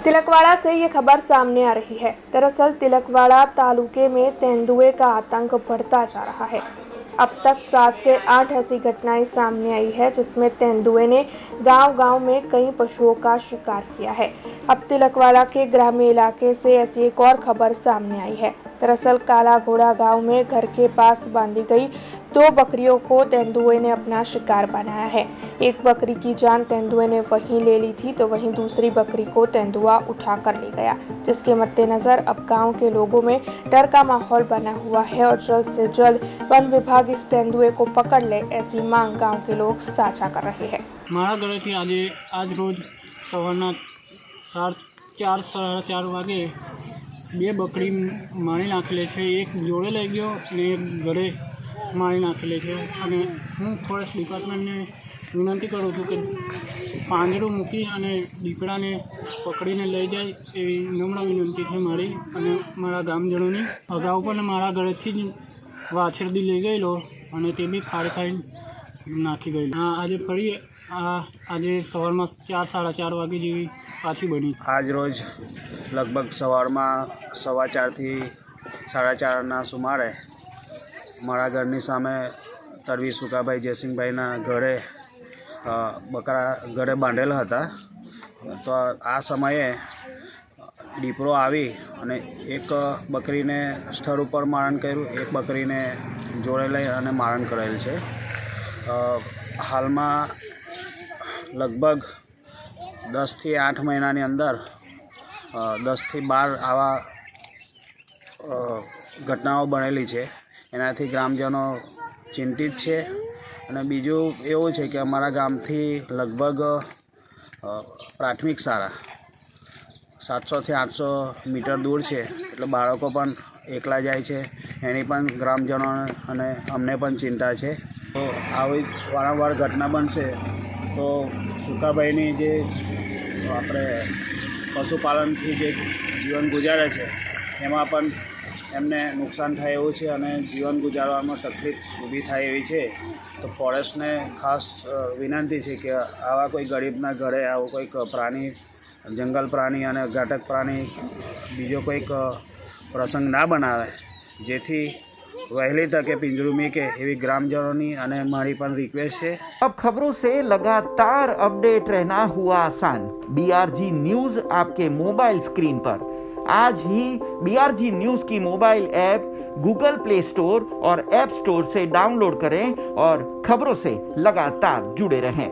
तिलकवाड़ा से ये खबर सामने आ रही है। दरअसल तिलकवाड़ा तालुके में तेंदुए का आतंक बढ़ता जा रहा है। अब तक 7 से 8 ऐसी घटनाएं सामने आई है जिसमें तेंदुए ने गांव-गांव में कई पशुओं का शिकार किया है। अब तिलकवाड़ा के ग्रामीण इलाके से ऐसी एक और खबर सामने आई है। दरअसल काला घोड़ा गांव में घर के पास बांधी गई 2 बकरियों को तेंदुए ने अपना शिकार बनाया है। एक बकरी की जान तेंदुए ने वहीं ले ली थी तो वहीं दूसरी बकरी को तेंदुआ उठा कर ले गया, जिसके मद्देनजर अब गांव के लोगों में डर का माहौल बना हुआ है और जल्द से जल्द वन विभाग इस तेंदुए को पकड़ ले, ऐसी मांग गांव के लोग साझा कर रहे हैं। मारा घरेથી आज रोज સવારના 4:30 વાગે 2 બકરી મારી નાખેલી છે। એક જોડે લઈ ગયો અને એક ઘરે મારી નાખેલી છે અને હું ફોરેસ્ટ ડિપાર્ટમેન્ટને વિનંતી કરું છું કે પાંજરું મૂકી અને દીપડાને પકડીને લઈ જાય એવી નમ્ર વિનંતી છે મારી અને મારા ગામજનોની। અગાઉ પણ મારા ઘરેથી જ વાછરડી લઈ ગયેલો અને તે બી ખાઈ નાખી ગયેલો। આજે ફરી આજે સવારમાં 4:30 વાગે જેવી પાછી બની। આજ રોજ લગભગ સવારમાં 4:15 થી 4:30ના સુમારે મારા ઘરની સામે તરવી સુકાભાઈ જયસિંહભાઈના ઘરે બકરા ઘરે બાંધેલા હતા। તો આ સમયે દીપડો આવી અને એક બકરીને સ્થળ ઉપર મારણ કર્યું, એક બકરીને જોડે લઈ અને મારણ કરેલ છે। હાલમાં લગભગ 10 થી 8 મહિનાની અંદર 10 થી 12 આવા ઘટનાઓ બનેલી છે। એનાથી ગ્રામજનો ચિંતિત છે અને બીજું એવું છે કે અમારા ગામથી લગભગ પ્રાથમિક શાળા 700 થી 800 મીટર દૂર છે, એટલે બાળકો પણ એકલા જાય છે, એની પણ ગ્રામજનો અને અમને પણ ચિંતા છે। તો આવી વારંવાર ઘટના બનશે તો સુકાભાઈની જે આપણે પશુપાલનથી જે જીવન ગુજારે છે એમાં પણ એમને નુકસાન થાય એવું છે અને જીવન ગુજારવામાં તકલીફ ઊભી થાય એવી છે। તો ફોરેસ્ટને ખાસ વિનંતી છે કે આવા કોઈ ગરીબના ઘરે આવો કોઈક પ્રાણી, જંગલ પ્રાણી અને ઘાતક પ્રાણી બીજો કોઈક પ્રસંગ ના બનાવે, જેથી वहली तके पिंजरू मीके एवी ग्रामजनों अने मारी पण रिक्वेस्ट है। अब खबरों से लगातार अपडेट रहना हुआ आसान। BRG न्यूज आपके मोबाइल स्क्रीन पर। आज ही BRG न्यूज की mobile app Google play store और ऐप स्टोर से डाउनलोड करें और खबरों से लगातार जुड़े रहें।